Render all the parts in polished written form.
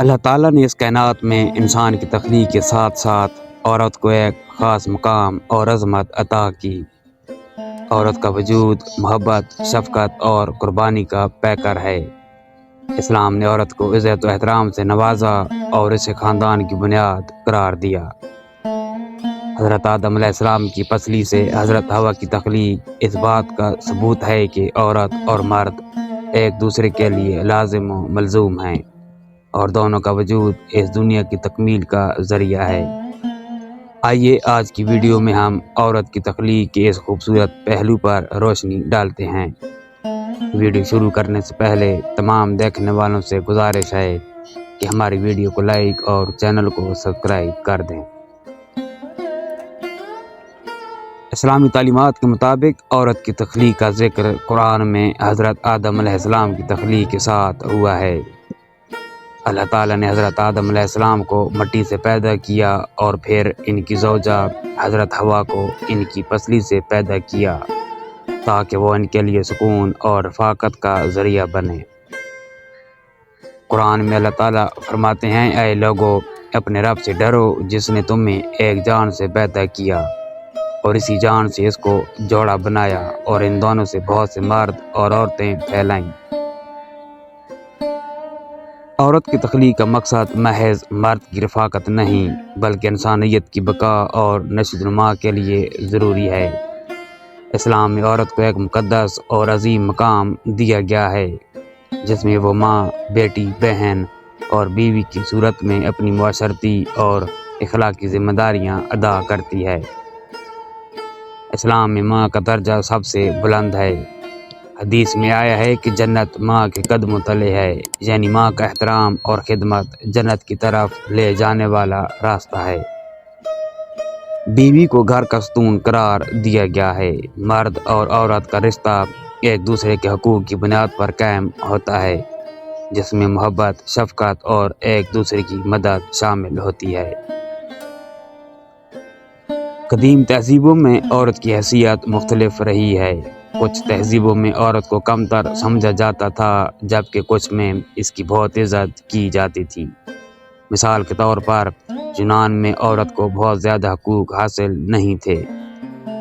اللہ تعالیٰ نے اس کائنات میں انسان کی تخلیق کے ساتھ ساتھ عورت کو ایک خاص مقام اور عظمت عطا کی۔ عورت کا وجود محبت، شفقت اور قربانی کا پیکر ہے۔ اسلام نے عورت کو عزت و احترام سے نوازا اور اسے خاندان کی بنیاد قرار دیا۔ حضرت آدم علیہ السلام کی پسلی سے حضرت حوا کی تخلیق اس بات کا ثبوت ہے کہ عورت اور مرد ایک دوسرے کے لیے لازم و ملزوم ہیں اور دونوں کا وجود اس دنیا کی تکمیل کا ذریعہ ہے۔ آئیے آج کی ویڈیو میں ہم عورت کی تخلیق کے اس خوبصورت پہلو پر روشنی ڈالتے ہیں۔ ویڈیو شروع کرنے سے پہلے تمام دیکھنے والوں سے گزارش ہے کہ ہماری ویڈیو کو لائک اور چینل کو سبسکرائب کر دیں۔ اسلامی تعلیمات کے مطابق عورت کی تخلیق کا ذکر قرآن میں حضرت آدم علیہ السلام کی تخلیق کے ساتھ ہوا ہے۔ اللہ تعالیٰ نے حضرت آدم علیہ السلام کو مٹی سے پیدا کیا اور پھر ان کی زوجہ حضرت حوا کو ان کی پسلی سے پیدا کیا تاکہ وہ ان کے لیے سکون اور رفاقت کا ذریعہ بنے۔ قرآن میں اللہ تعالیٰ فرماتے ہیں، اے لوگو اپنے رب سے ڈرو جس نے تمہیں ایک جان سے پیدا کیا اور اسی جان سے اس کو جوڑا بنایا اور ان دونوں سے بہت سے مرد اور عورتیں پھیلائیں۔ عورت کی تخلیق کا مقصد محض مرد کی رفاقت نہیں بلکہ انسانیت کی بقا اور نشو و نما کے لیے ضروری ہے۔ اسلام میں عورت کو ایک مقدس اور عظیم مقام دیا گیا ہے جس میں وہ ماں، بیٹی، بہن اور بیوی کی صورت میں اپنی معاشرتی اور اخلاقی ذمہ داریاں ادا کرتی ہے۔ اسلام میں ماں کا درجہ سب سے بلند ہے۔ حدیث میں آیا ہے کہ جنت ماں کے قدموں تلے ہے، یعنی ماں کا احترام اور خدمت جنت کی طرف لے جانے والا راستہ ہے۔ بیوی کو گھر کا ستون قرار دیا گیا ہے۔ مرد اور عورت کا رشتہ ایک دوسرے کے حقوق کی بنیاد پر قائم ہوتا ہے جس میں محبت، شفقت اور ایک دوسرے کی مدد شامل ہوتی ہے۔ قدیم تہذیبوں میں عورت کی حیثیت مختلف رہی ہے۔ کچھ تہذیبوں میں عورت کو کمتر سمجھا جاتا تھا جبکہ کچھ میں اس کی بہت عزت کی جاتی تھی۔ مثال کے طور پر یونان میں عورت کو بہت زیادہ حقوق حاصل نہیں تھے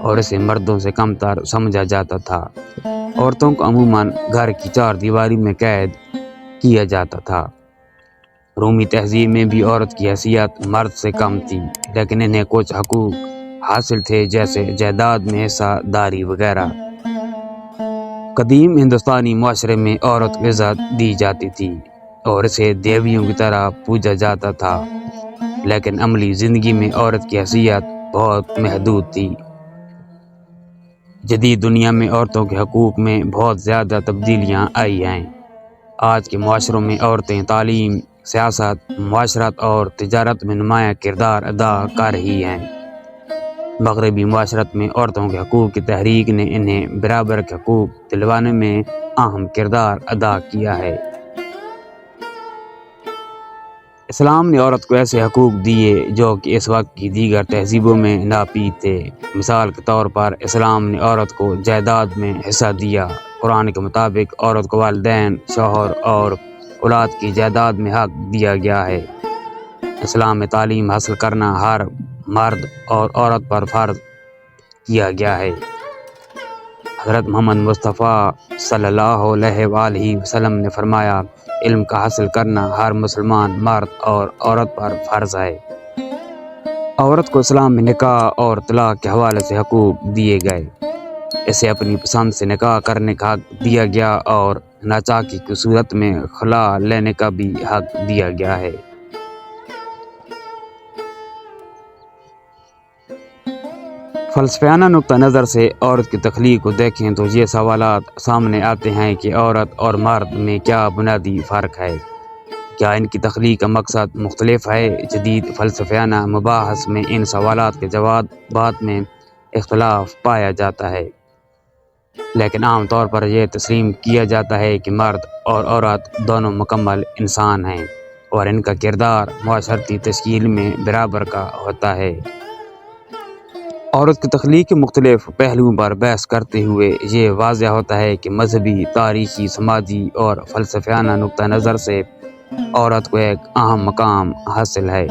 اور اسے مردوں سے کمتر سمجھا جاتا تھا۔ عورتوں کو عموماً گھر کی چار دیواری میں قید کیا جاتا تھا۔ رومی تہذیب میں بھی عورت کی حیثیت مرد سے کم تھی لیکن انہیں کچھ حقوق حاصل تھے جیسے جائیداد میں حصہ داری وغیرہ۔ قدیم ہندوستانی معاشرے میں عورت کو عزت دی جاتی تھی اور اسے دیویوں کی طرح پوجا جاتا تھا، لیکن عملی زندگی میں عورت کی حیثیت بہت محدود تھی۔ جدید دنیا میں عورتوں کے حقوق میں بہت زیادہ تبدیلیاں آئی ہیں۔ آج کے معاشروں میں عورتیں تعلیم، سیاست، معاشرت اور تجارت میں نمایاں کردار ادا کر رہی ہیں۔ مغربی معاشرت میں عورتوں کے حقوق کی تحریک نے انہیں برابر کے حقوق دلوانے میں اہم کردار ادا کیا ہے۔ اسلام نے عورت کو ایسے حقوق دیے جو کہ اس وقت کی دیگر تہذیبوں میں ناپید تھے۔ مثال کے طور پر اسلام نے عورت کو جائیداد میں حصہ دیا۔ قرآن کے مطابق عورت کو والدین، شوہر اور اولاد کی جائیداد میں حق دیا گیا ہے۔ اسلام میں تعلیم حاصل کرنا ہر مرد اور عورت پر فرض کیا گیا ہے۔ حضرت محمد مصطفیٰ صلی اللہ علیہ وآلہ وسلم نے فرمایا، علم کا حاصل کرنا ہر مسلمان مرد اور عورت پر فرض ہے۔ عورت کو اسلام میں نکاح اور طلاق کے حوالے سے حقوق دیے گئے۔ اسے اپنی پسند سے نکاح کرنے کا حق دیا گیا اور ناچاکی کی صورت میں خلا لینے کا بھی حق دیا گیا ہے۔ فلسفیانہ نقطہ نظر سے عورت کی تخلیق کو دیکھیں تو یہ سوالات سامنے آتے ہیں کہ عورت اور مرد میں کیا بنیادی فرق ہے؟ کیا ان کی تخلیق کا مقصد مختلف ہے؟ جدید فلسفیانہ مباحث میں ان سوالات کے جوابات میں اختلاف پایا جاتا ہے، لیکن عام طور پر یہ تسلیم کیا جاتا ہے کہ مرد اور عورت دونوں مکمل انسان ہیں اور ان کا کردار معاشرتی تشکیل میں برابر کا ہوتا ہے۔ عورت کی تخلیق کے مختلف پہلوؤں پر بحث کرتے ہوئے یہ واضح ہوتا ہے کہ مذہبی، تاریخی، سماجی اور فلسفیانہ نقطہ نظر سے عورت کو ایک اہم مقام حاصل ہے۔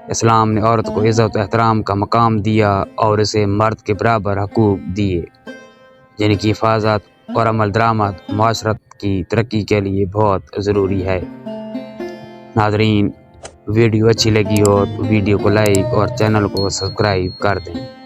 اسلام نے عورت کو عزت و احترام کا مقام دیا اور اسے مرد کے برابر حقوق دیے، جن کی حفاظت اور عمل درآمد معاشرت کی ترقی کے لیے بہت ضروری ہے۔ ناظرین، ویڈیو اچھی لگی ہو تو ویڈیو کو لائک اور چینل کو سبسکرائب کر دیں۔